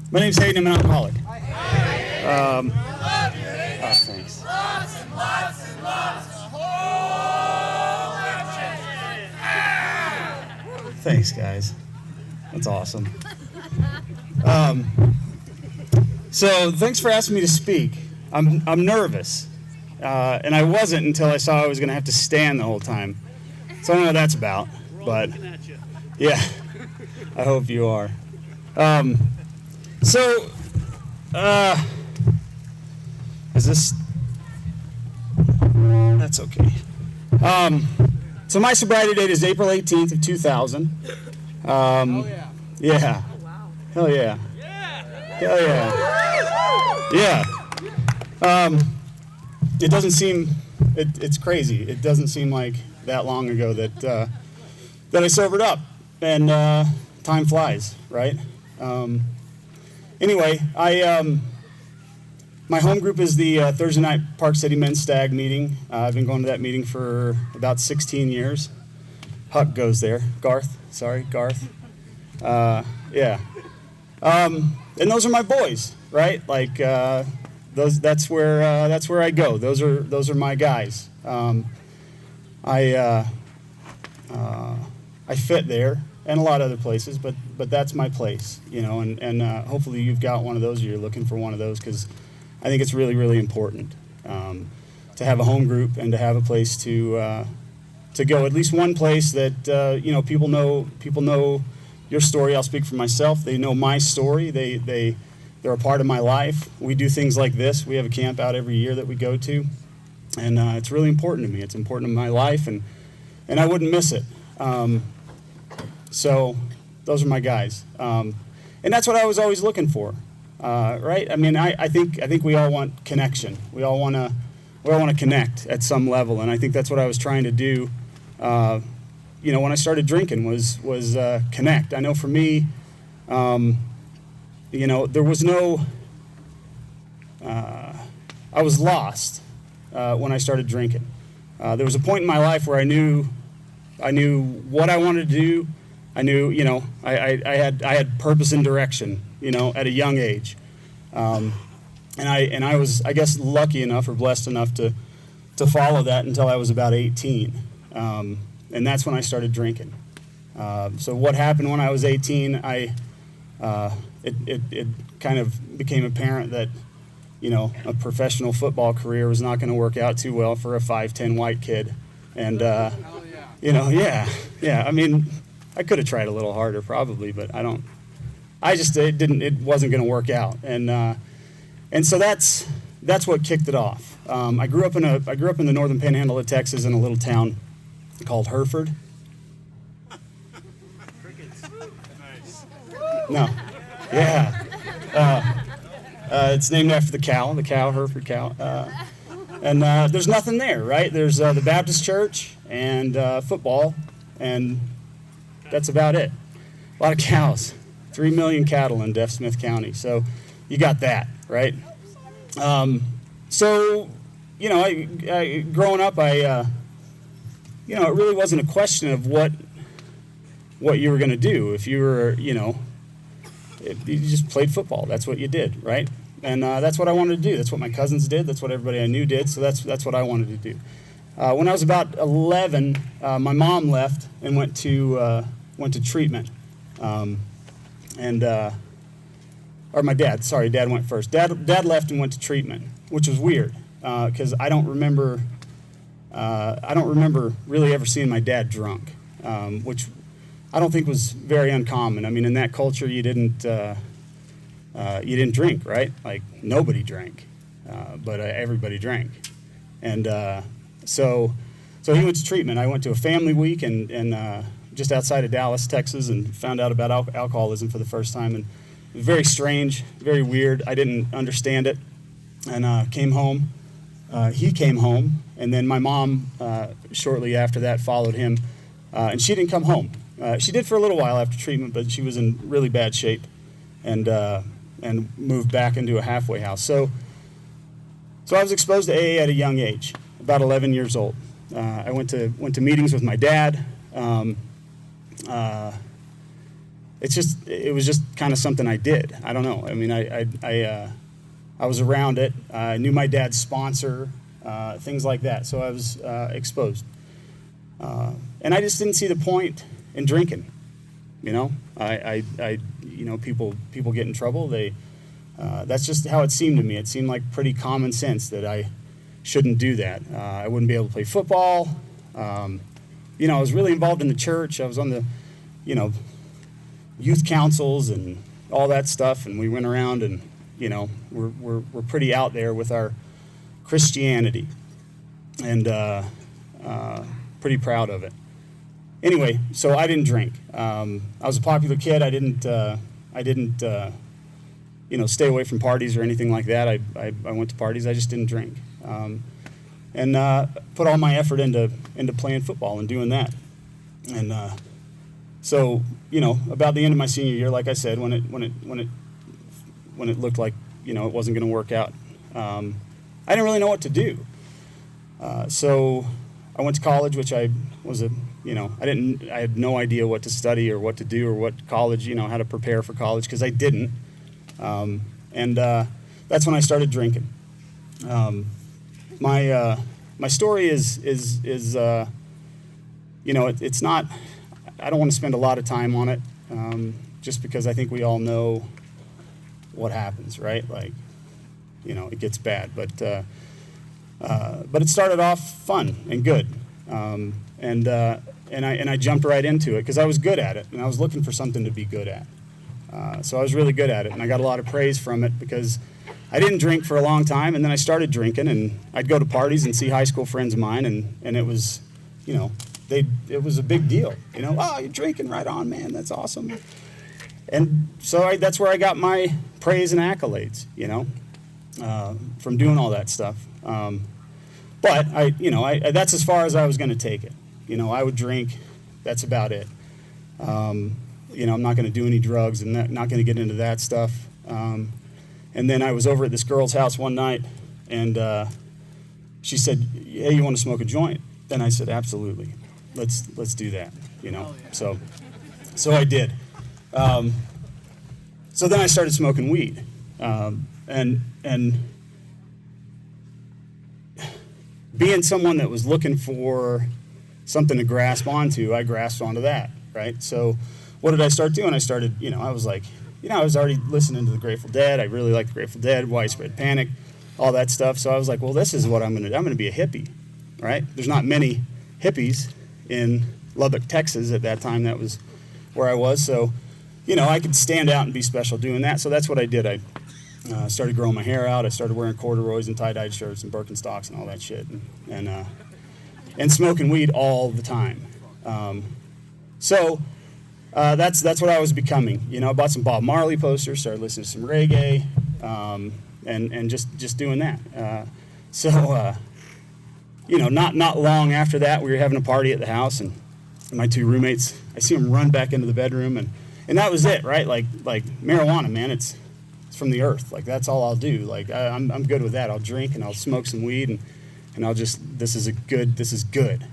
My name's Hayden. I'm an alcoholic. Love you, Hayden. Oh, thanks. Lots and lots and lots. Thanks, guys. That's awesome. So thanks for asking me to speak. I'm nervous, and I wasn't until I saw I was going to have to stand the whole time. So I don't know what that's about, but yeah, I hope you are. Is this? That's okay. So my sobriety date is April 18th of 2000. Yeah. Oh, wow. Hell yeah. Hell yeah. Yeah. It doesn't seem, it's crazy. It doesn't seem like that long ago that I sobered up, and time flies, right? Anyway, my home group is the Thursday night Park City Men's Stag meeting. I've been going to that meeting for about 16 years. Huck goes there. Garth. Yeah. And those are my boys, right? Like that's where I go. Those are my guys. I fit there and a lot of other places, but that's my place, you know. And hopefully you've got one of those, or you're looking for one of those, because I think it's really, really important to have a home group and to have a place to go, at least one place that people know your story. I'll speak for myself. They know my story. They're a part of my life. We do things like this. We have a camp out every year that we go to, and it's really important to me. It's important to my life, and I wouldn't miss it. So those are my guys, and that's what I was always looking for. Right? I mean, I think we all want connection. We all want to connect at some level, and I think that's what I was trying to do. When I started drinking was connect. I know for me, there was no. I was lost when I started drinking. There was a point in my life where I knew what I wanted to do. I knew, I had purpose and direction, at a young age, and I was, I guess, lucky enough or blessed enough to follow that until I was about 18, and that's when I started drinking. So what happened when I was 18? It kind of became apparent that, a professional football career was not going to work out too well for a 5'10" white kid, and yeah. I mean, I could have tried a little harder probably, but it wasn't going to work out, and so that's what kicked it off. I grew up in the northern panhandle of Texas in a little town called Hereford. No, yeah, it's named after the cow, Hereford cow, and there's nothing there, right? There's the Baptist church and football, and that's about it. A lot of cows. 3 million cattle in Deaf Smith County. So you got that, right? Growing up, it really wasn't a question of what you were going to do. If you were, you just played football. That's what you did, right? And that's what I wanted to do. That's what my cousins did. That's what everybody I knew did. So that's what I wanted to do. When I was about 11, my mom left and went to treatment. Or my dad. Sorry, Dad went first. Dad left and went to treatment, which was weird because I don't remember really ever seeing my dad drunk, which I don't think was very uncommon. I mean, in that culture, you didn't drink, right? Like nobody drank, but everybody drank, and so he went to treatment. I went to a family week and just outside of Dallas, Texas, and found out about alcoholism for the first time, and it was very strange, very weird. I didn't understand it, and came home. He came home, and then my mom shortly after that followed him, and she didn't come home. She did for a little while after treatment, but she was in really bad shape, and moved back into a halfway house. So I was exposed to AA at a young age, about 11 years old. I went to meetings with my dad. it was just kind of something I did. I don't know. I mean, I was around it. I knew my dad's sponsor, things like that. So I was exposed. And I just didn't see the point in drinking. You know, people get in trouble. That's just how it seemed to me. It seemed like pretty common sense that I shouldn't do that. I wouldn't be able to play football. You know, I was really involved in the church. I was on the, you know, youth councils and all that stuff. And we went around and, you know, we're pretty out there with our Christianity, and pretty proud of it. Anyway, so I didn't drink. I was a popular kid. I didn't you know, stay away from parties or anything like that. I went to parties. I just didn't drink, and put all my effort into playing football and doing that. And so, you know, about the end of my senior year, like I said, when it looked like, you know, it wasn't going to work out, I didn't really know what to do. So I went to college, which I was I had no idea what to study or what to do or what college, you know, how to prepare for college, because I didn't. And that's when I started drinking. My story is you know, it's not, I don't want to spend a lot of time on it, just because I think we all know what happens, right? Like, you know, it gets bad, but it started off fun and good. And I jumped right into it because I was good at it, and I was looking for something to be good at. So I was really good at it, and I got a lot of praise from it because I didn't drink for a long time, and then I started drinking, and I'd go to parties and see high school friends of mine, and it was, you know, it was a big deal. You know, oh, you're drinking, right on, man, that's awesome. And so that's where I got my praise and accolades, you know, from doing all that stuff. But that's as far as I was going to take it. You know, I would drink. That's about it. You know, I'm not going to do any drugs and not going to get into that stuff. And then I was over at this girl's house one night, and she said, "Hey, you want to smoke a joint?" And I said, "Absolutely. Let's do that." You know, so I did. So then I started smoking weed, and being someone that was looking for something to grasp onto, I grasped onto that, right? So what did I start doing? I started, you know, I was like, you know, I was already listening to the Grateful Dead. I really liked the Grateful Dead, Widespread Panic, all that stuff. So I was like, well, this is what I'm going to be a hippie, right? There's not many hippies in Lubbock, Texas at that time. That was where I was. So, you know, I could stand out and be special doing that. So that's what I did. I started growing my hair out. I started wearing corduroys and tie-dyed shirts and Birkenstocks and all that shit, and smoking weed all the time. So that's what I was becoming. You know, I bought some Bob Marley posters, started listening to some reggae, and just doing that. You know, not long after that, we were having a party at the house, and my two roommates, I see them run back into the bedroom, and that was it, right? Like marijuana, man, it's from the earth. Like, that's all I'll do. Like, I'm good with that. I'll drink and I'll smoke some weed, and I'll just, this is good.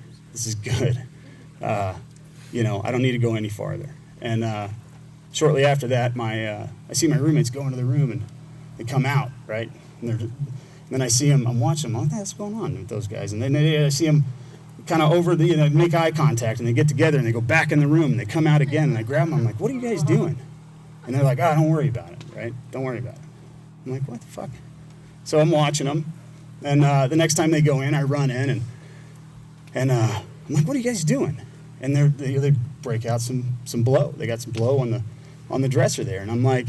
You know, I don't need to go any farther. And shortly after that, I see my roommates go into the room, and they come out, right? And then I see them, I'm watching them, I'm like, what's going on with those guys? And then I see them kind of over the, you know, make eye contact, and they get together, and they go back in the room, and they come out again, and I grab them, I'm like, what are you guys doing? And they're like, oh, don't worry about it, right? Don't worry about it. I'm like, what the fuck? So I'm watching them, and the next time they go in, I run in, and I'm like, what are you guys doing? And they break out some blow. They got some blow on the dresser there, and I'm like,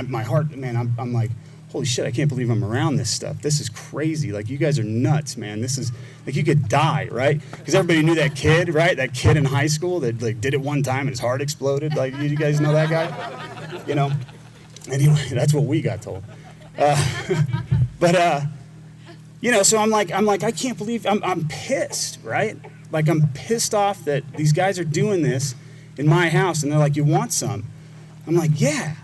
my heart, man, I'm like, holy shit, I can't believe I'm around this stuff. This is crazy. Like, you guys are nuts, man. This is, like, you could die, right? Because everybody knew that kid, right? That kid in high school that, like, did it one time and his heart exploded. Like, you guys know that guy? You know? Anyway, that's what we got told. You know, so I'm like, I can't believe, I'm pissed, right? Like, I'm pissed off that these guys are doing this in my house, and they're like, you want some? I'm like, yeah,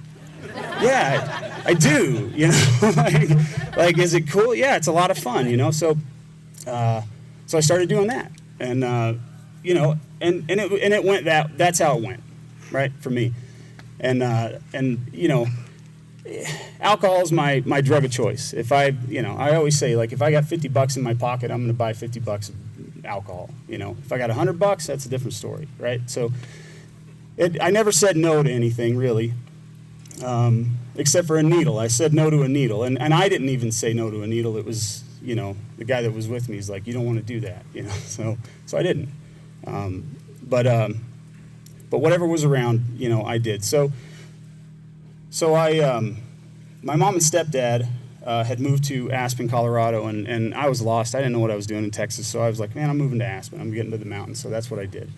I do, you know? like, is it cool? Yeah, it's a lot of fun, you know? So I started doing that, and you know, and it went that's how it went, right, for me. And you know, alcohol is my drug of choice. If I always say, like, if I got $50 in my pocket, I'm going to buy $50 of alcohol. You know, if I got $100, that's a different story, right? So I never said no to anything really, except for a needle. I said no to a needle, and I didn't even say no to a needle. It was, you know, the guy that was with me is like, you don't want to do that, you know. So I didn't. But whatever was around, you know, I did. So my mom and stepdad had moved to Aspen, Colorado, and I was lost. I didn't know what I was doing in Texas, so I was like, man, I'm moving to Aspen. I'm getting to the mountains, so that's what I did.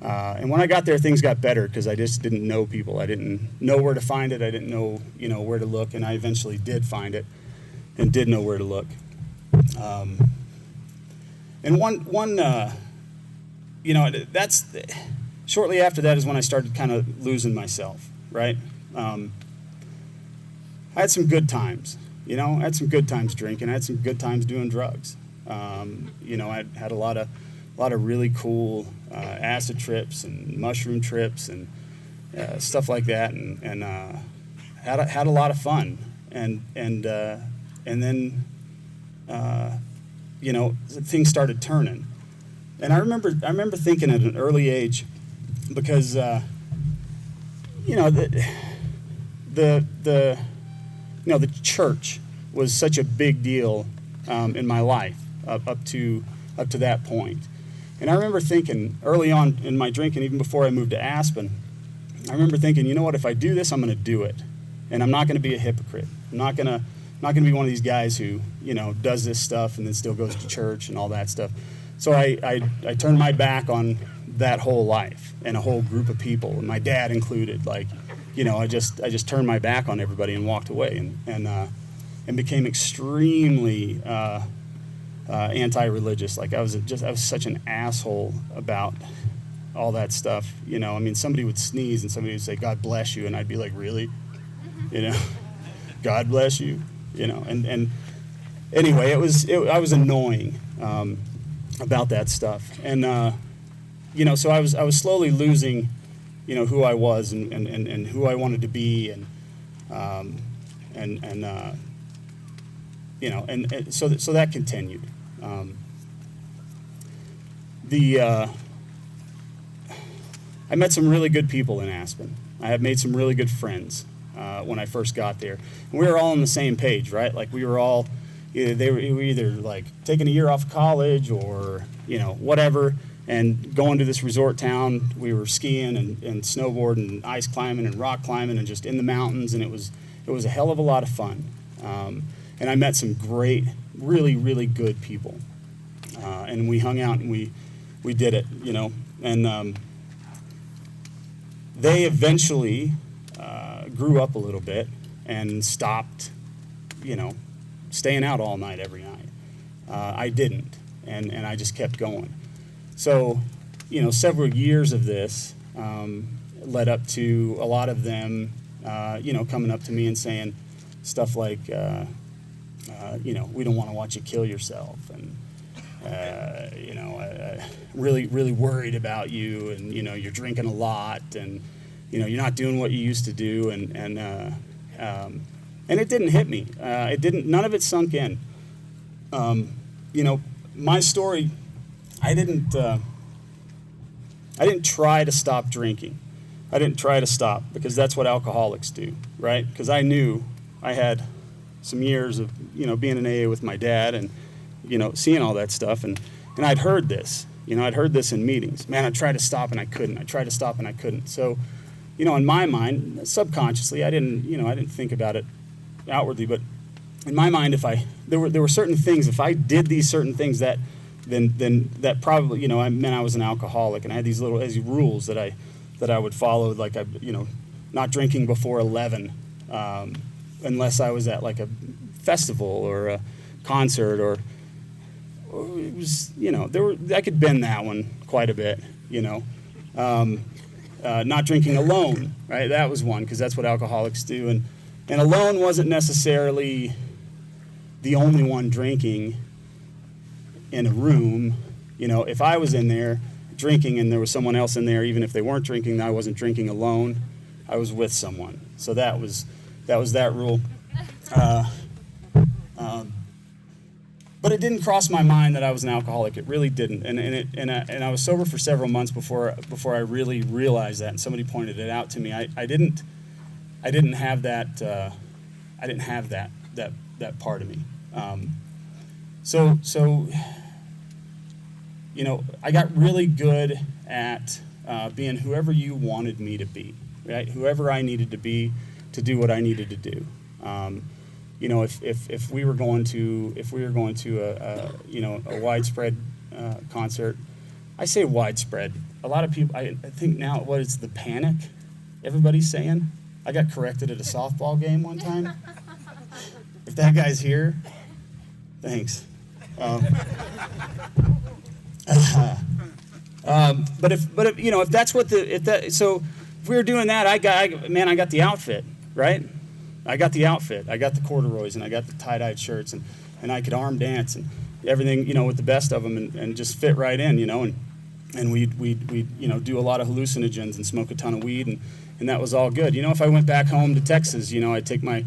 And when I got there, things got better because I just didn't know people. I didn't know where to find it. I didn't know, you know, where to look, and I eventually did find it and did know where to look. And you know, that's shortly after that is when I started kind of losing myself, right? I had some good times, you know. I had some good times drinking. I had some good times doing drugs. You know, I had a lot of really cool acid trips and mushroom trips and stuff like that, and had a lot of fun. And then you know, things started turning. And I remember thinking at an early age, because you know, the church was such a big deal in my life up to that point. And I remember thinking early on in my drinking, even before I moved to Aspen, I remember thinking, you know what, if I do this, I'm going to do it, and I'm not going to be a hypocrite. I'm not going to be one of these guys who, you know, does this stuff and then still goes to church and all that stuff. So I turned my back on that whole life and a whole group of people, and my dad included. Like, you know, I just turned my back on everybody and walked away, and became extremely anti-religious. Like, I was such an asshole about all that stuff. You know, I mean, somebody would sneeze and somebody would say, "God bless you," and I'd be like, "Really?" You know, "God bless you." You know, and anyway, I was annoying about that stuff, and you know, so I was slowly losing, you know, who I was and who I wanted to be, and you know, and so that continued. I met some really good people in Aspen. I have made some really good friends when I first got there. And we were all on the same page, right? Like, we were all, they were either like taking a year off of college or, you know, whatever, and going to this resort town. We were skiing and snowboarding and ice climbing and rock climbing and just in the mountains, and it was a hell of a lot of fun. And I met some great, really, really good people. And we hung out and we did it, you know. And they eventually grew up a little bit and stopped, you know, staying out all night every night. I didn't, and I just kept going. So, you know, several years of this led up to a lot of them, you know, coming up to me and saying stuff like, you know, "We don't want to watch you kill yourself," and you know, really, really worried about you, and, you know, you're drinking a lot, and, you know, you're not doing what you used to do, and it didn't hit me. None of it sunk in. You know, my story, I didn't try to stop drinking. I didn't try to stop, because that's what alcoholics do, right? Because I knew I had some years of, you know, being in AA with my dad and, you know, seeing all that stuff, and I'd heard this. You know, I'd heard this in meetings. Man, I tried to stop and I couldn't. I tried to stop and I couldn't. So, you know, in my mind, subconsciously, I didn't think about it outwardly, but in my mind, there were certain things. If I did these certain things, then that probably, you know, I meant I was an alcoholic, and I had these rules that I would follow, like, you know, not drinking before 11, unless I was at like a festival or a concert, or it was, you know, I could bend that one quite a bit, you know. Not drinking alone, right? That was one, because that's what alcoholics do, and alone wasn't necessarily the only one drinking in a room. You know, if I was in there drinking and there was someone else in there, even if they weren't drinking, I wasn't drinking alone. I was with someone. So that was that rule. But it didn't cross my mind that I was an alcoholic. It really didn't. And I was sober for several months before I really realized that. And somebody pointed it out to me. I didn't have that. I didn't have that part of me. So you know, I got really good at being whoever you wanted me to be, right? Whoever I needed to be to do what I needed to do. You know, if we were going to a you know, a widespread concert, I say widespread. A lot of people, I think now, what is the panic? Everybody's saying. I got corrected at a softball game one time. If that guy's here, thanks. But if you know, if that's what so if we were doing that, I got the outfit, right? I got the outfit. I got the corduroys, and I got the tie-dyed shirts, and I could arm dance and everything, you know, with the best of them, and just fit right in, you know, and we'd you know, do a lot of hallucinogens and smoke a ton of weed, and that was all good. You know, if I went back home to Texas, you know, I'd take my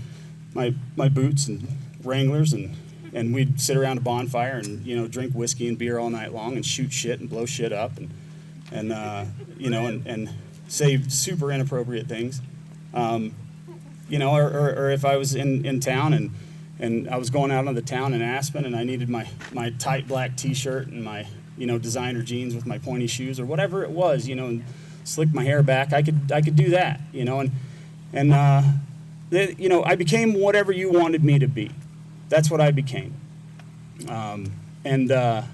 boots and Wranglers, and we'd sit around a bonfire and, you know, drink whiskey and beer all night long and shoot shit and blow shit up and you know, and say super inappropriate things. You know, or if I was in town and I was going out on the town in Aspen and I needed my tight black T-shirt and my, you know, designer jeans with my pointy shoes or whatever it was, you know, and slick my hair back, I could do that, you know, and you know, I became whatever you wanted me to be. That's what I became, and that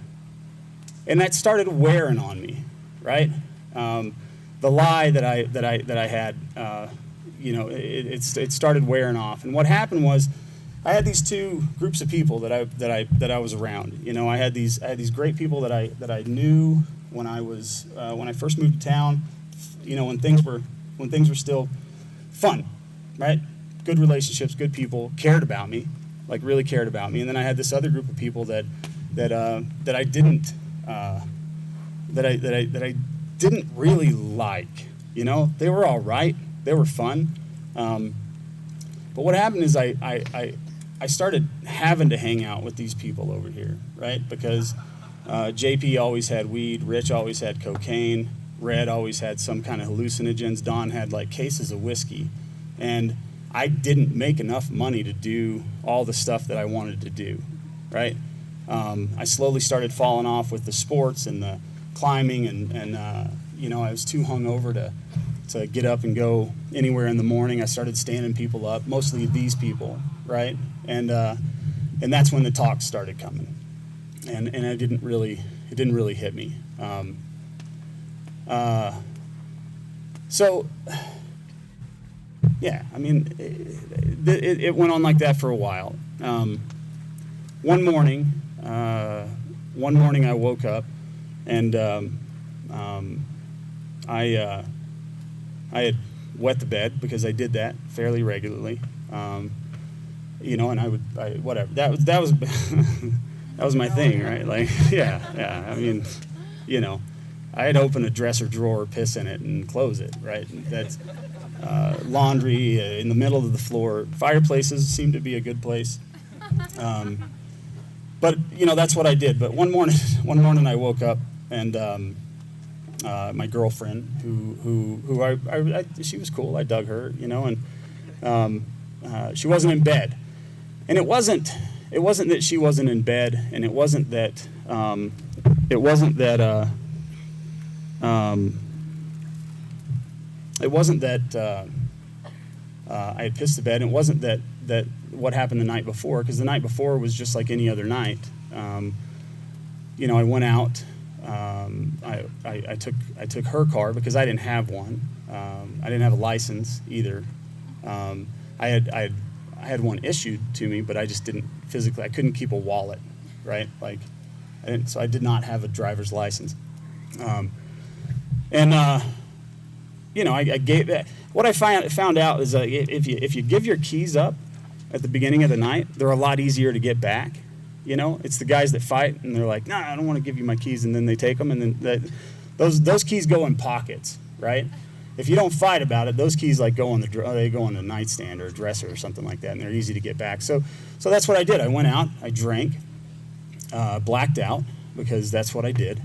started wearing on me, right? The lie that I had. You know, it started wearing off. And what happened was, I had these two groups of people that I was around. You know, I had these great people that I knew when I first moved to town. You know, when things were still fun, right? Good relationships, good people, cared about me, like really cared about me. And then I had this other group of people that I didn't really like. You know, they were all right. They were fun, but what happened is I started having to hang out with these people over here, right? Because JP always had weed, Rich always had cocaine, Red always had some kind of hallucinogens, Don had like cases of whiskey, and I didn't make enough money to do all the stuff that I wanted to do, right? I slowly started falling off with the sports and the climbing, and you know, I was too hungover to get up and go anywhere in the morning. I started standing people up, mostly these people, right? And that's when the talks started coming, and it didn't really hit me. So yeah, I mean, it went on like that for a while. One morning I woke up and I had wet the bed because I did that fairly regularly, you know, and I whatever. That was that was my thing, right? Like, yeah. I mean, you know, I'd open a dresser drawer, piss in it, and close it, right? That's laundry in the middle of the floor. Fireplaces seem to be a good place, but you know, that's what I did. But one morning I woke up and. My girlfriend, who I she was cool. I dug her, you know, and she wasn't in bed, and it wasn't that she wasn't in bed, and it wasn't that I had pissed the bed. And it wasn't that what happened the night before, because the night before was just like any other night. You know, I went out. I took her car because I didn't have one. I didn't have a license either. I had one issued to me, but I just didn't physically. I couldn't keep a wallet, right? Like, so I did not have a driver's license. You know, I gave it. What I found out is if you give your keys up at the beginning of the night, they're a lot easier to get back. You know, it's the guys that fight, and they're like, "No, I don't want to give you my keys," and then they take them, and then those keys go in pockets, right? if you don't fight about it, those keys like go on the nightstand or a dresser or something like that, and they're easy to get back. So that's what I did. I went out, I drank, blacked out because that's what I did.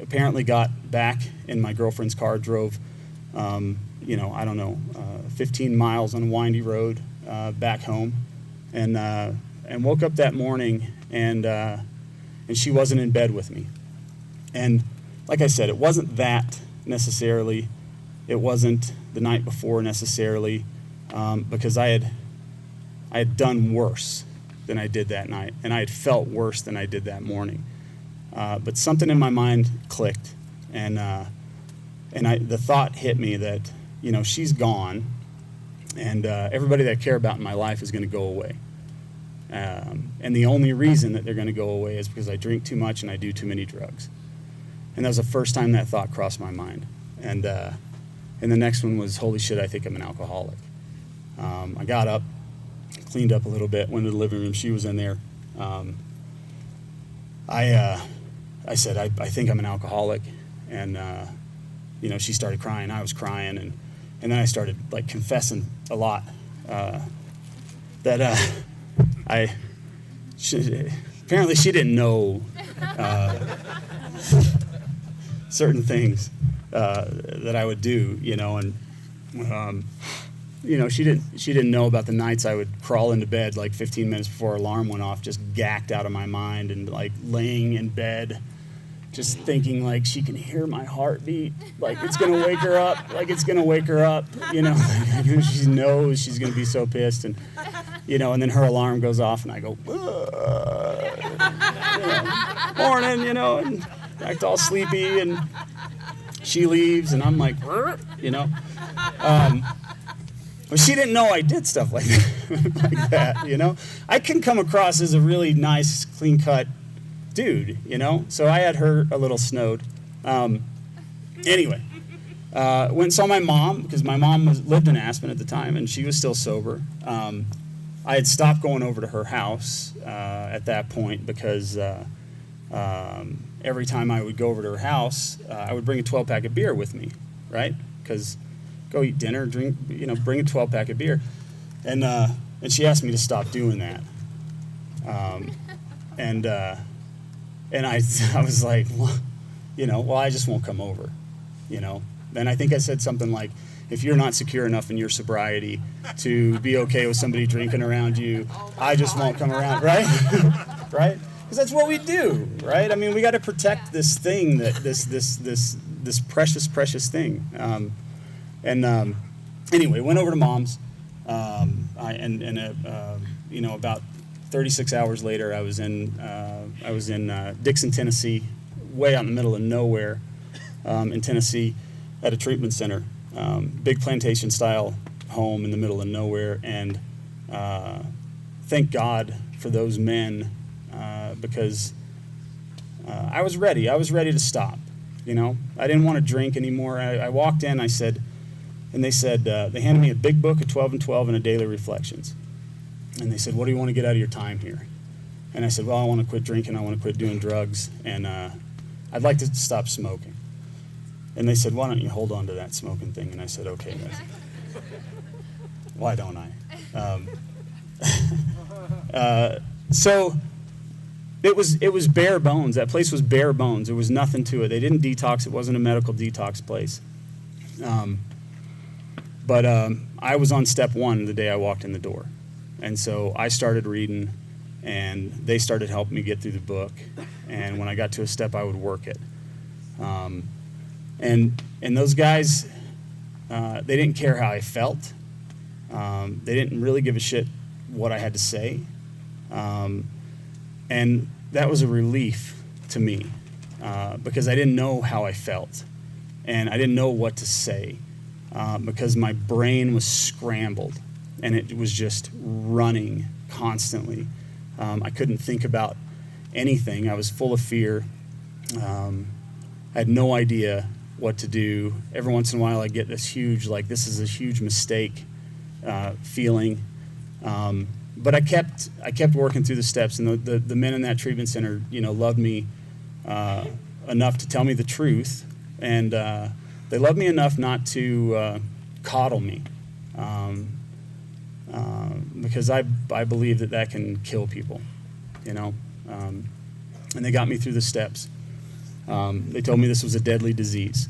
Apparently got back in my girlfriend's car, drove, 15 miles on a windy road back home, and woke up that morning and she wasn't in bed with me. And like I said, it wasn't that necessarily. It wasn't the night before necessarily, because I had done worse than I did that night, and I had felt worse than I did that morning. But something in my mind clicked, and the thought hit me that, she's gone, and everybody that I care about in my life is going to go away. And the only reason that they're going to go away is because I drink too much and I do too many drugs. And that was the first time that thought crossed my mind. And the next one was, holy shit, I think I'm an alcoholic. I got up, cleaned up a little bit, went to the living room. She was in there. I said, I think I'm an alcoholic. And, she started crying. I was crying. And then I started, confessing a lot that apparently she didn't know certain things that I would do, and she didn't know about the nights I would crawl into bed 15 minutes before alarm went off, just gacked out of my mind, and laying in bed, just thinking she can hear my heartbeat, it's gonna wake her up, she knows she's gonna be so pissed, and and then her alarm goes off, and I go, morning, and act all sleepy, and she leaves, and I'm like, but she didn't know I did stuff like that, I can come across as a really nice, clean-cut dude, so I had her a little snowed. Anyway, went and saw my mom, because my mom lived in Aspen at the time, and she was still sober. I had stopped going over to her house at that point because every time I would go over to her house, I would bring a 12-pack of beer with me, right? Because go eat dinner, drink, bring a 12-pack of beer. And she asked me to stop doing that. And I was like, well, I just won't come over, And I think I said something like, if you're not secure enough in your sobriety to be okay with somebody drinking around you, I just won't come around, right? Right? Because that's what we do, right? I mean, we got to protect this thing, this precious thing. Anyway, went over to Mom's, about 36 hours later, I was in Dixon, Tennessee, way out in the middle of nowhere, in Tennessee, at a treatment center. Big plantation-style home in the middle of nowhere, and thank God for those men, because I was ready. I was ready to stop. I didn't want to drink anymore. I walked in. They said they handed me a big book of 12 and 12 and a daily reflections, and they said, "What do you want to get out of your time here?" And I said, "Well, I want to quit drinking. I want to quit doing drugs, and I'd like to stop smoking." And they said, "Why don't you hold on to that smoking thing?" And I said, "Okay, guys." Why don't I? So it was bare bones. That place was bare bones. There was nothing to it. They didn't detox. It wasn't a medical detox place. But I was on step one the day I walked in the door. And so I started reading, and they started helping me get through the book. And when I got to a step, I would work it. And those guys, they didn't care how I felt. They didn't really give a shit what I had to say. And that was a relief to me, because I didn't know how I felt. And I didn't know what to say, because my brain was scrambled, and it was just running constantly. I couldn't think about anything. I was full of fear. I had no idea what to do. Every once in a while I get this huge, this is a huge mistake feeling. But I kept working through the steps, and the men in that treatment center, loved me enough to tell me the truth, and They love me enough not to coddle me, because I believe that can kill people, you know. And they got me through the steps. They told me this was a deadly disease,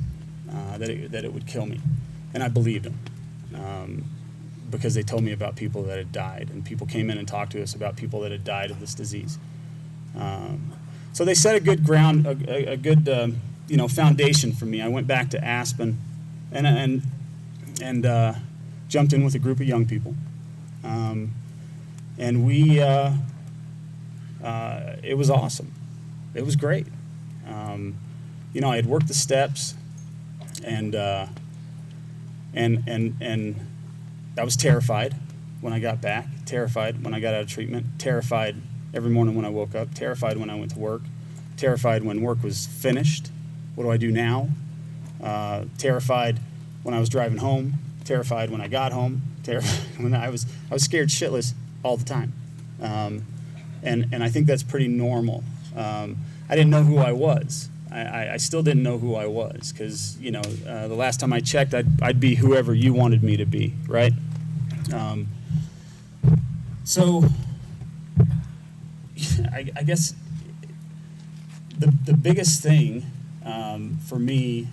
that it would kill me, and I believed them, because they told me about people that had died, and people came in and talked to us about people that had died of this disease. So they set a good ground, a good foundation for me. I went back to Aspen, and jumped in with a group of young people, and we it was awesome. It was great. I had worked the steps, and I was terrified when I got back, terrified when I got out of treatment, terrified every morning when I woke up, terrified when I went to work, terrified when work was finished. What do I do now? Terrified when I was driving home, terrified when I got home, terrified when I was scared shitless all the time. And I think that's pretty normal. I didn't know who I was. I still didn't know who I was, because the last time I checked, I'd be whoever you wanted me to be, right? So I guess the biggest thing for me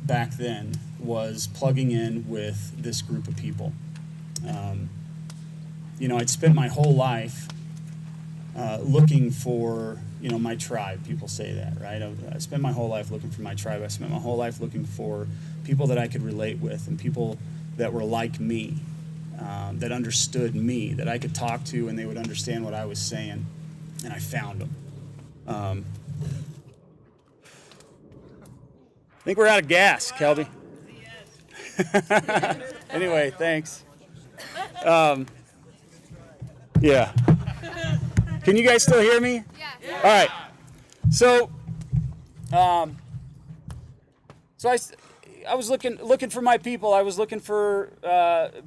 back then was plugging in with this group of people. I'd spent my whole life looking for my tribe. People say that, right? I spent my whole life looking for my tribe. I spent my whole life looking for people that I could relate with, and people that were like me, that understood me, that I could talk to and they would understand what I was saying. And I found them. I think we're out of gas, Kelby. Anyway, thanks. Yeah. Can you guys still hear me? Yeah. All right. So, I was looking for my people. I was looking for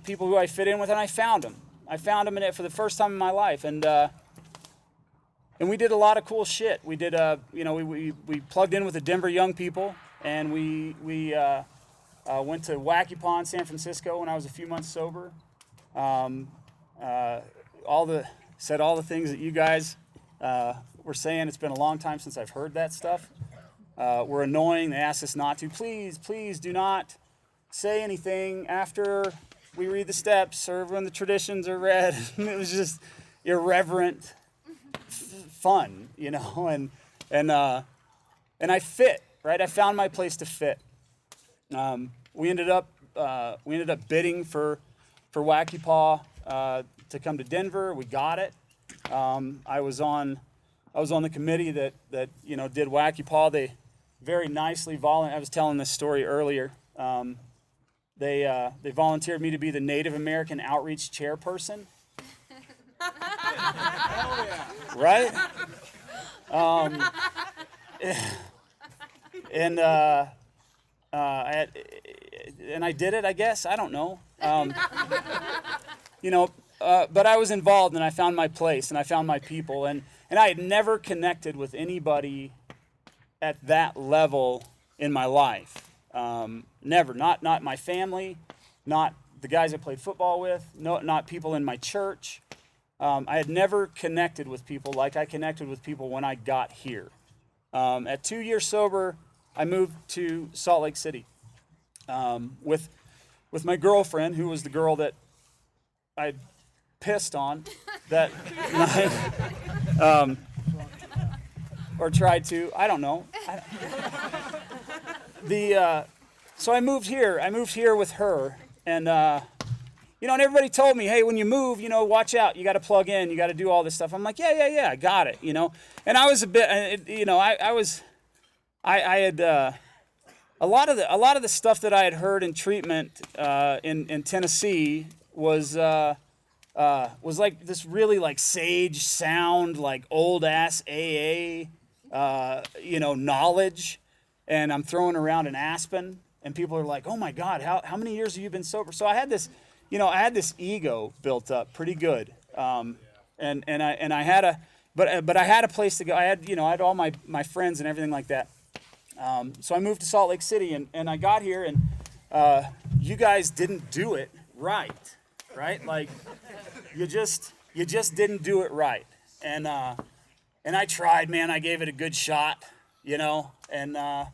people who I fit in with, and I found them. I found them in it for the first time in my life, and we did a lot of cool shit. We did, we plugged in with the Denver young people, and we went to UCYPAA in San Francisco when I was a few months sober. Said all the things that you guys were saying. It's been a long time since I've heard that stuff. We're annoying. They asked us not to. Please do not say anything after we read the steps or when the traditions are read. It was just irreverent fun, and I fit, right? I found my place to fit. We ended up bidding for UCYPAA to come to Denver. We got it. I was on the committee that did UCYPAA. They very nicely I was telling this story earlier. They volunteered me to be the Native American Outreach Chairperson. Right? And I did it, I guess. I don't know. But I was involved, and I found my place, and I found my people, and I had never connected with anybody at that level in my life. Never. Not my family, not the guys I played football with, not people in my church. I had never connected with people like I connected with people when I got here. At 2 years sober, I moved to Salt Lake City with my girlfriend, who was the girl that I pissed on that night, or tried to. I don't know. So I moved here. I moved here with her, and and everybody told me, hey, when you move, watch out. You got to plug in. You got to do all this stuff. I'm like, yeah, I got it. And I was a bit, I had a lot of the stuff that I had heard in treatment in Tennessee was like this really like sage sound, like old ass AA, knowledge, and I'm throwing around in Aspen, and people are like, oh my God, how many years have you been sober? So I had this, I had this ego built up pretty good, and I had but I had a place to go. I had all my friends and everything like that. So I moved to Salt Lake City, and I got here, and you guys didn't do it right? Like you just didn't do it right. And I tried, man. I gave it a good shot, and I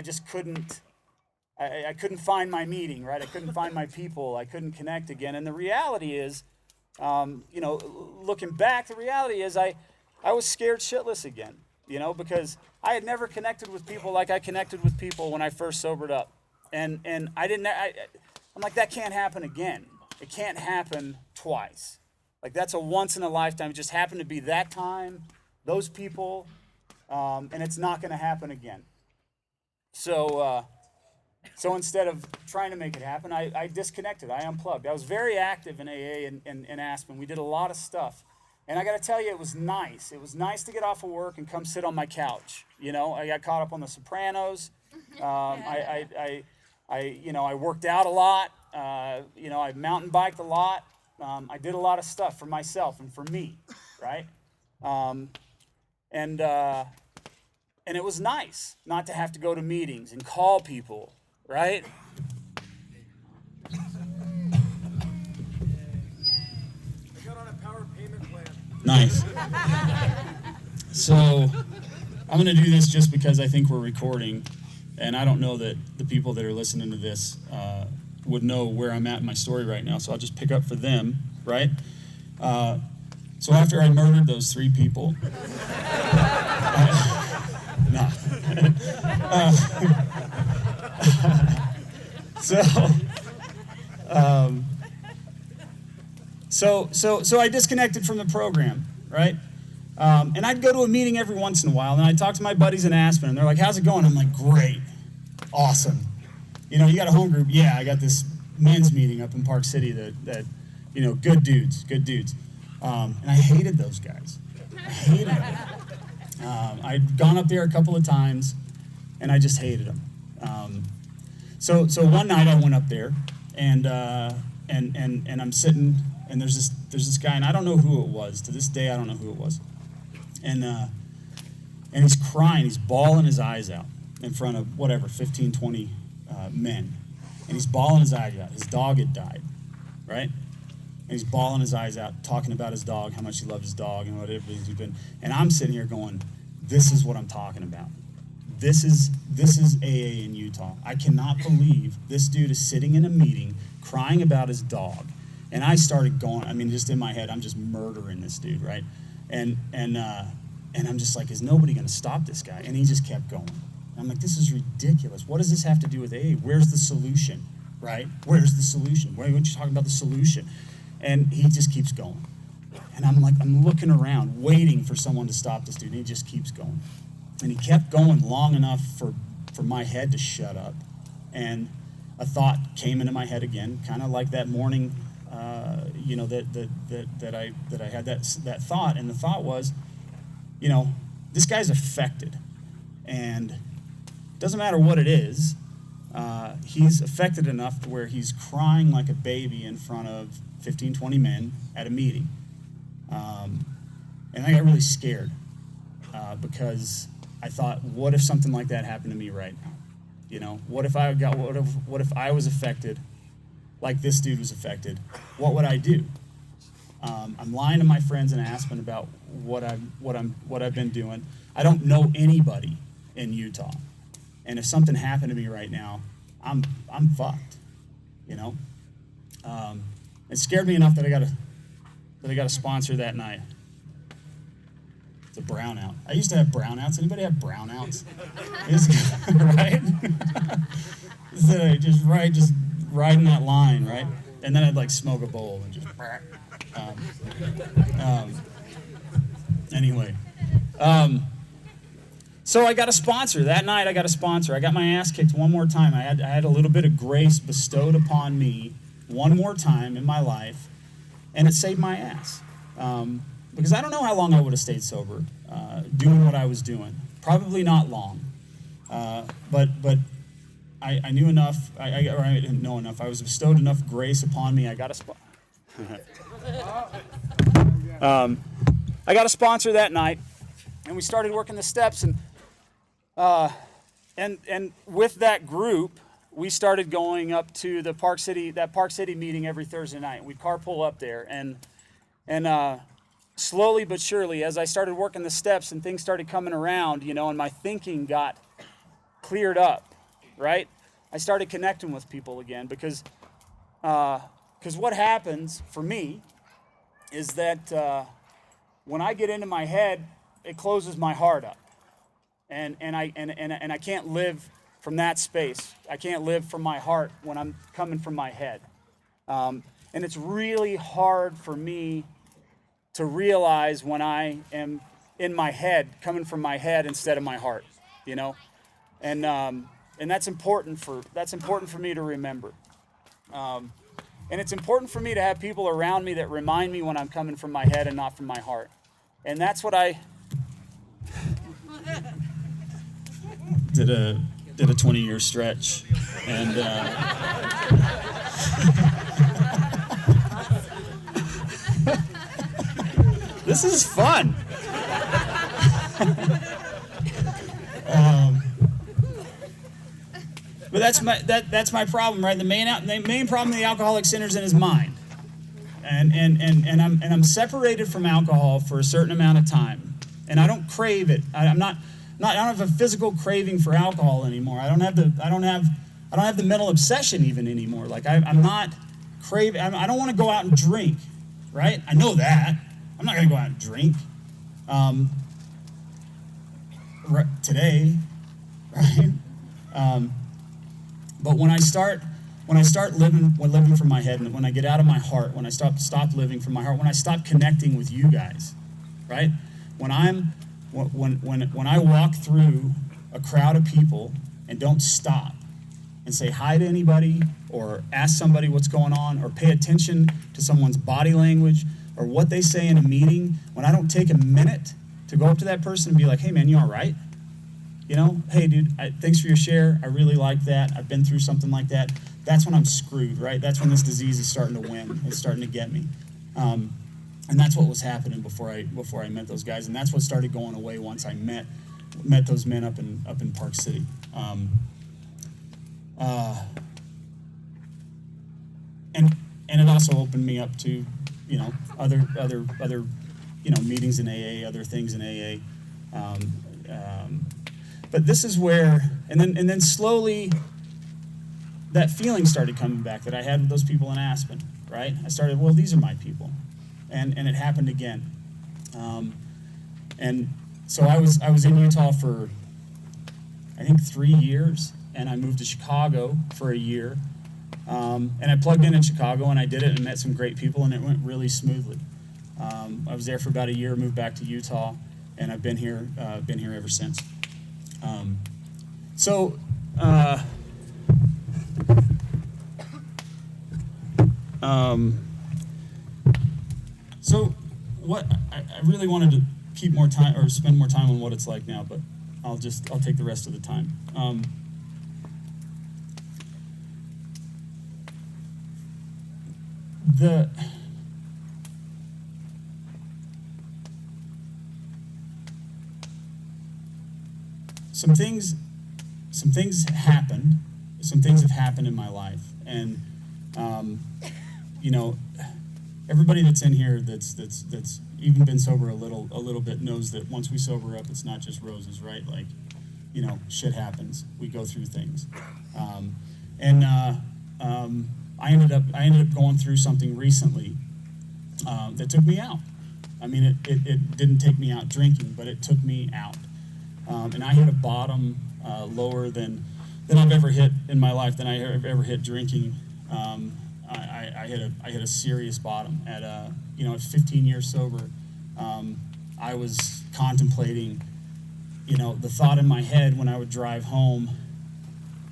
just couldn't. I couldn't find my meeting, right? I couldn't find my people. I couldn't connect again. And the reality is, looking back, the reality is I was scared shitless again, because I had never connected with people like I connected with people when I first sobered up. And I'm like, that can't happen again. It can't happen twice. Like, that's a once in a lifetime. It just happened to be that time, those people, and it's not going to happen again. So instead of trying to make it happen, I disconnected. I unplugged. I was very active in AA and Aspen. We did a lot of stuff. And I got to tell you, it was nice. It was nice to get off of work and come sit on my couch. I got caught up on The Sopranos. I worked out a lot. I mountain biked a lot. I did a lot of stuff for myself and for me, right? And it was nice not to have to go to meetings and call people, right? I got on a power payment plan. Nice. So I'm going to do this just because I think we're recording, and I don't know that the people that are listening to this would know where I'm at in my story right now, so I'll just pick up for them, right? So after I murdered those 3 people, So I disconnected from the program, right? And I'd go to a meeting every once in a while, and I'd talk to my buddies in Aspen, and they're like, "How's it going?" I'm like, "Great, awesome. You got a home group?" "Yeah, I got this men's meeting up in Park City that good dudes. And I hated those guys. I hated them. I'd gone up there a couple of times, and I just hated them. So one night I went up there, and I'm sitting, and there's this guy, and I don't know who it was. To this day, I don't know who it was. And he's crying. He's bawling his eyes out in front of 15, 20 men. And he's bawling his eyes out. His dog had died, right? And he's bawling his eyes out, talking about his dog, how much he loved his dog, and whatever he's been. And I'm sitting here going, this is what I'm talking about. This is AA in Utah. I cannot believe this dude is sitting in a meeting crying about his dog. And I started going, just in my head, I'm just murdering this dude, right? And I'm just like, is nobody going to stop this guy? And he just kept going. And I'm like, this is ridiculous. What does this have to do with AA? Where's the solution, right? Where's the solution? Why aren't you talking about the solution? And he just keeps going. And I'm looking around, waiting for someone to stop this dude, and he just keeps going. And he kept going long enough for my head to shut up. And a thought came into my head again, kind of like that morning, that I had that thought. And the thought was, this guy's affected. And it doesn't matter what it is, he's affected enough to where he's crying like a baby in front of 15, 20 men at a meeting. And I got really scared because I thought, what if something like that happened to me right now? What if I was affected like this dude was affected? What would I do? I'm lying to my friends in Aspen about what I've been doing. I don't know anybody in Utah, and if something happened to me right now, I'm fucked. It scared me enough that I got a sponsor that night. It's a brownout. I used to have brownouts. Anybody have brownouts? Right? Just riding that line, right? And then I'd smoke a bowl and just. Anyway, so I got a sponsor that night. I got my ass kicked one more time. I had a little bit of grace bestowed upon me one more time in my life, and it saved my ass. Because I don't know how long I would have stayed sober doing what I was doing. Probably not long. But I knew enough. I didn't know enough. I was bestowed enough grace upon me. I got a I got a sponsor that night, and we started working the steps. And And with that group, we started going up to the Park City meeting every Thursday night. We'd carpool up there, and slowly but surely, as I started working the steps and things started coming around, and my thinking got cleared up, right? I started connecting with people again because what happens for me is that when I get into my head, it closes my heart up, and I can't live from that space. I can't live from my heart when I'm coming from my head, and it's really hard for me to realize when I am in my head, coming from my head instead of my heart, and that's important for me to remember. And it's important for me to have people around me that remind me when I'm coming from my head and not from my heart. And that's what I did a 20-year stretch, and this is fun. But that's my problem, right? The main problem of the alcoholic sinner's in his mind, and I'm separated from alcohol for a certain amount of time, and I don't crave it. I don't have a physical craving for alcohol anymore. I don't have the mental obsession even anymore. Like I'm not craving. I don't want to go out and drink, right? I know that. I'm not going to go out and drink today, right? But when I start living from my head, and when I get out of my heart, when I stop living from my heart, when I stop connecting with you guys, right? When I walk through a crowd of people and don't stop and say hi to anybody, or ask somebody what's going on, or pay attention to someone's body language or what they say in a meeting, when I don't take a minute to go up to that person and be like, hey man, you all right? Hey dude, thanks for your share. I really like that. I've been through something like that. That's when I'm screwed, right? That's when this disease is starting to win. It's starting to get me. And that's what was happening before I met those guys. And that's what started going away once I met those men up in Park City. And it also opened me up to, other meetings in AA, other things in AA. But this is where, and then slowly, that feeling started coming back that I had with those people in Aspen, right? I started, well, these are my people, and it happened again. And so I was in Utah for, I think, 3 years, and I moved to Chicago for a year, and I plugged in Chicago, and I did it, and met some great people, and it went really smoothly. I was there for about a year, moved back to Utah, and I've been here ever since. So what I really wanted to keep more time, or spend more time on what it's like now, but I'll take the rest of the time. Some things happened. Some things have happened in my life, and everybody that's in here that's even been sober a little bit knows that once we sober up, it's not just roses, right? Like, shit happens. We go through things, I ended up going through something recently that took me out. I mean, it didn't take me out drinking, but it took me out. And I hit a bottom lower than I've ever hit in my life, than I have ever hit drinking. I hit a serious bottom at 15 years sober. I was contemplating, the thought in my head when I would drive home.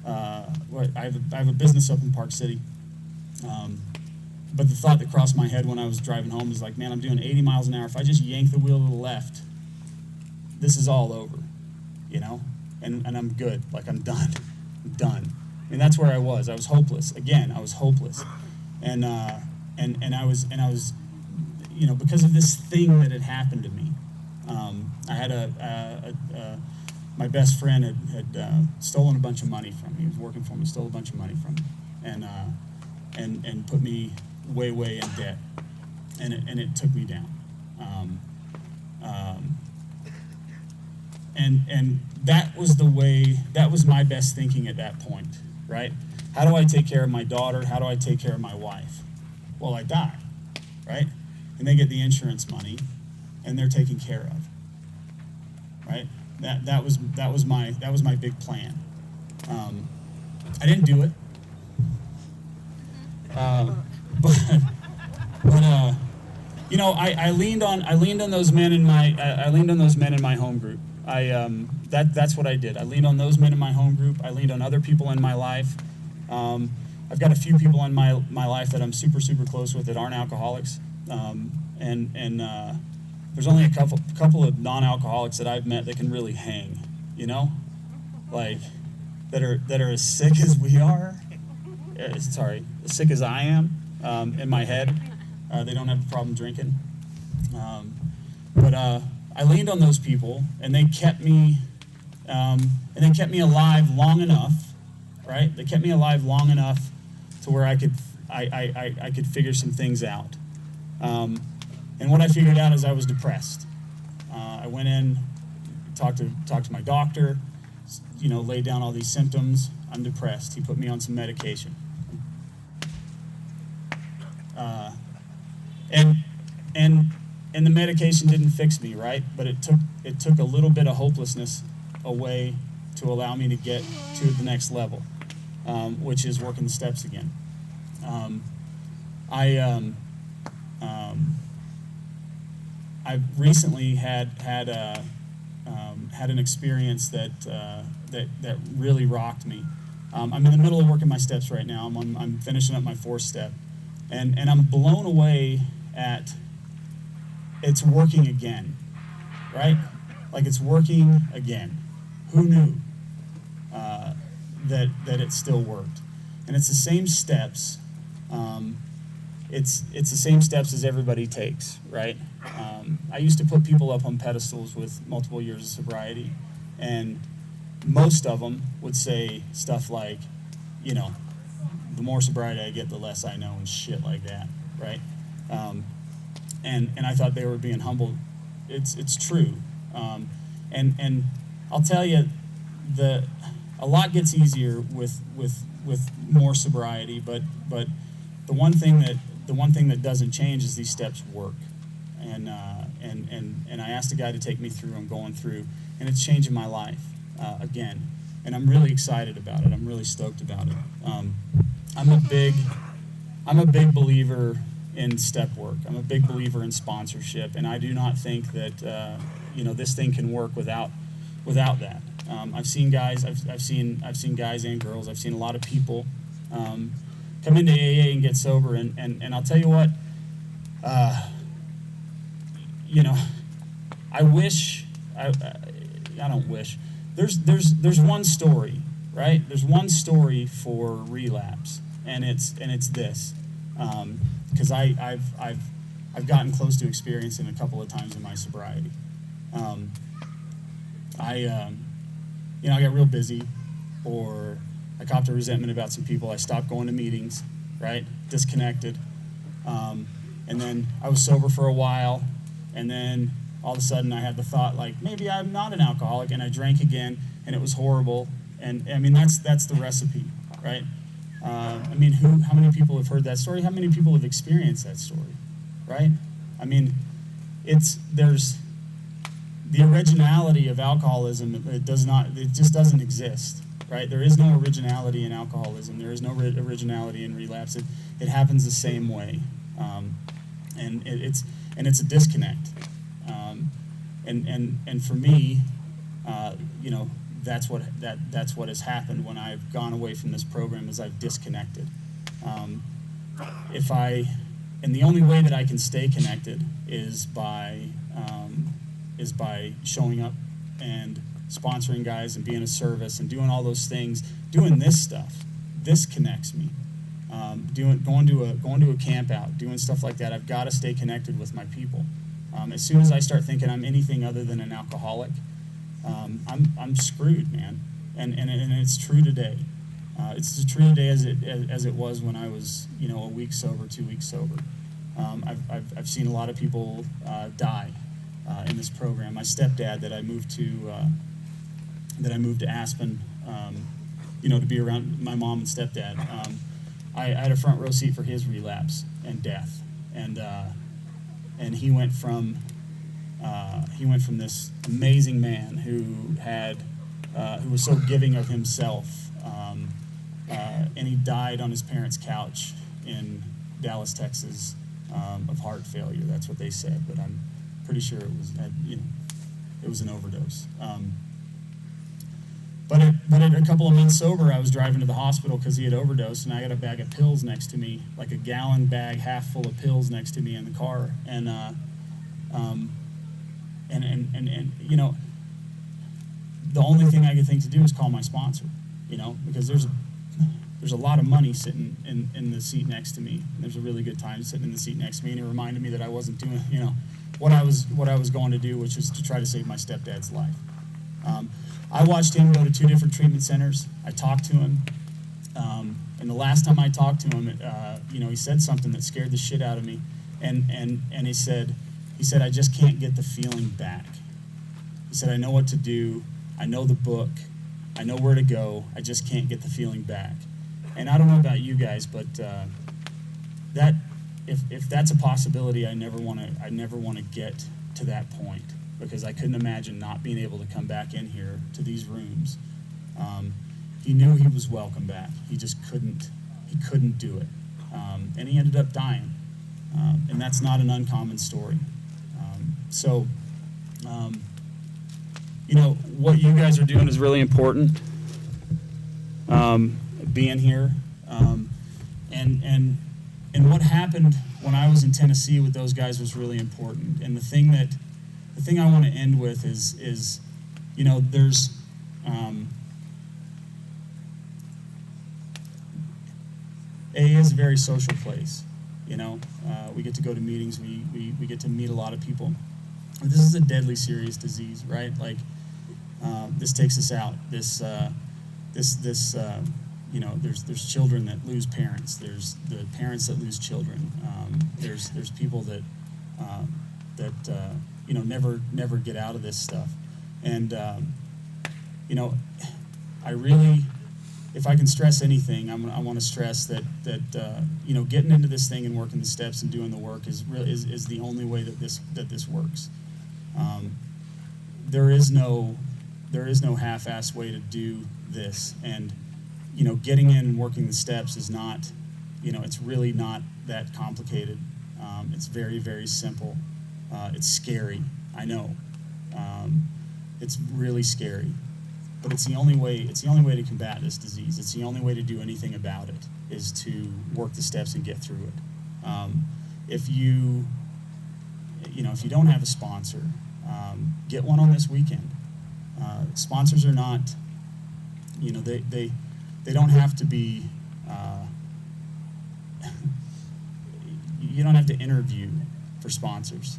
I have a business up in Park City, but the thought that crossed my head when I was driving home was like, man, I'm doing 80 miles an hour. If I just yank the wheel to the left, this is all over. And I'm good. Like, I'm done. I mean, that's where I was. I was hopeless. Again, I was hopeless. And I was, because of this thing that had happened to me. I had my best friend had stolen a bunch of money from me. He was working for me, stole a bunch of money from me, and put me way in debt, and it took me down. And that was the way. That was my best thinking at that point, right? How do I take care of my daughter? How do I take care of my wife? Well, I die, right? And they get the insurance money, and they're taken care of, right? That was my big plan. I didn't do it, but you know, I leaned on those men in my home group. That's what I did. I leaned on those men in my home group. I leaned on other people in my life. I've got a few people in my life that I'm super close with that aren't alcoholics, and there's only a couple of non-alcoholics that I've met that can really hang, you know, like that are as sick as we are. As sick as I am in my head. They don't have a problem drinking, but I leaned on those people, and they kept me alive long enough, right? They kept me alive long enough to where I could figure some things out. And what I figured out is I was depressed. I went in, talked to my doctor, you know, laid down all these symptoms. I'm depressed. He put me on some medication. And the medication didn't fix me, right? But it took a little bit of hopelessness away to allow me to get to the next level, which is working the steps again. I've recently had an experience that really rocked me. I'm in the middle of working my steps right now. I'm finishing up my 4th step, and I'm blown away at it's working again, right? Like it's working again. Who knew that it still worked? And it's the same steps. It's the same steps as everybody takes, right? I used to put people up on pedestals with multiple years of sobriety, and most of them would say stuff like, you know, the more sobriety I get, the less I know, and shit like that, right? And I thought they were being humble. It's true, and I'll tell you, a lot gets easier with more sobriety, but the one thing that doesn't change is these steps work, and I asked a guy to take me through. I'm going through, and it's changing my life again, and I'm really excited about it. I'm really stoked about it. I'm a big believer in step work. I'm a big believer in sponsorship, and I do not think that this thing can work without that. I've seen guys and girls. I've seen a lot of people come into AA and get sober, and I'll tell you what, I wish, I don't wish. There's one story, right? There's one story for relapse, and it's this, because I've gotten close to experiencing a couple of times in my sobriety. I got real busy, or I copped a resentment about some people. I stopped going to meetings, right? Disconnected. And then I was sober for a while, and then all of a sudden I had the thought, like, maybe I'm not an alcoholic, and I drank again, and it was horrible. And I mean, that's the recipe, right? I mean, how many people have heard that story? How many people have experienced that story, right? I mean, there's the originality of alcoholism. It just doesn't exist, right? There is no originality in alcoholism. There is no originality in relapse. It happens the same way, and it's a disconnect. And for me, that's what has happened when I've gone away from this program, is I've disconnected. And the only way that I can stay connected is by showing up and sponsoring guys and being of service and doing all those things. Doing this stuff, this connects me. Going to a camp out, doing stuff like that. I've got to stay connected with my people. As soon as I start thinking I'm anything other than an alcoholic, I'm screwed, man. And it's true today. It's as true today as it was when I was, a week sober, 2 weeks sober. I've seen a lot of people die in this program. My stepdad that I moved to Aspen, to be around my mom and stepdad. I had a front row seat for his relapse and death, and he went from this amazing man who was so giving of himself, and he died on his parents' couch in Dallas, Texas, of heart failure. That's what they said, but I'm pretty sure it was an overdose. But at a couple of months sober, I was driving to the hospital because he had overdosed, and I got a bag of pills next to me, like a gallon bag, half full of pills next to me in the car, and the only thing I could think to do is call my sponsor, because there's a lot of money sitting in the seat next to me. There's a really good time sitting in the seat next to me, and it reminded me that I wasn't doing, what I was going to do, which was to try to save my stepdad's life. I watched him go to 2 different treatment centers. I talked to him, and the last time I talked to him, he said something that scared the shit out of me, and he said, I just can't get the feeling back. He said, I know what to do, I know the book, I know where to go, I just can't get the feeling back. And I don't know about you guys, but that if that's a possibility, I never want to get to that point, because I couldn't imagine not being able to come back in here to these rooms. He knew he was welcome back. He just couldn't do it. And he ended up dying. And that's not an uncommon story. What you guys are doing is really important. Being here. And what happened when I was in Tennessee with those guys was really important. And the thing I want to end with is there's AA is a very social place. We get to go to meetings. We get to meet a lot of people. This is a deadly serious disease, right? Like this takes us out. There's children that lose parents. There's the parents that lose children. There's people that never get out of this stuff. And I really, if I can stress anything, I want to stress that getting into this thing and working the steps and doing the work is the only way that this works. There is no half-assed way to do this, and getting in and working the steps is not, it's really not that complicated. It's very, very simple. It's scary, I know. It's really scary, but it's the only way. It's the only way to combat this disease. It's the only way to do anything about it is to work the steps and get through it. If you don't have a sponsor, get one on this weekend. Sponsors are not, they don't have to be. You don't have to interview for sponsors.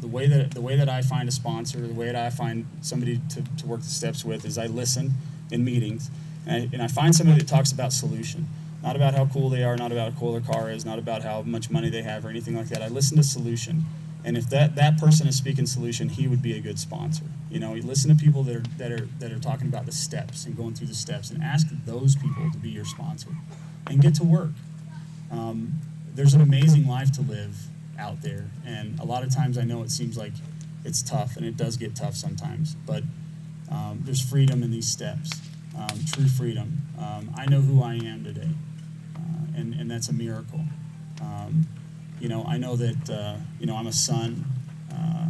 The way that I find a sponsor, the way that I find somebody to work the steps with, is I listen in meetings, and I find somebody that talks about solution, not about how cool they are, not about how cool their car is, not about how much money they have or anything like that. I listen to solution, and if that person is speaking solution, he would be a good sponsor. You listen to people that are talking about the steps and going through the steps, and ask those people to be your sponsor, and get to work. There's an amazing life to live out there, and a lot of times I know it seems like it's tough, and it does get tough sometimes, but there's freedom in these steps, true freedom. I know who I am today, and that's a miracle. I know that I'm a son,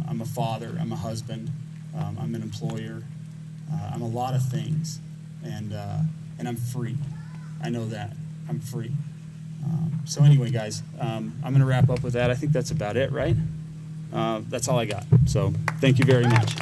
I'm a father, I'm a husband, I'm an employer, I'm a lot of things, and I'm free. I know that I'm free. So anyway, guys, I'm going to wrap up with that. I think that's about it, right? That's all I got. So thank you very much.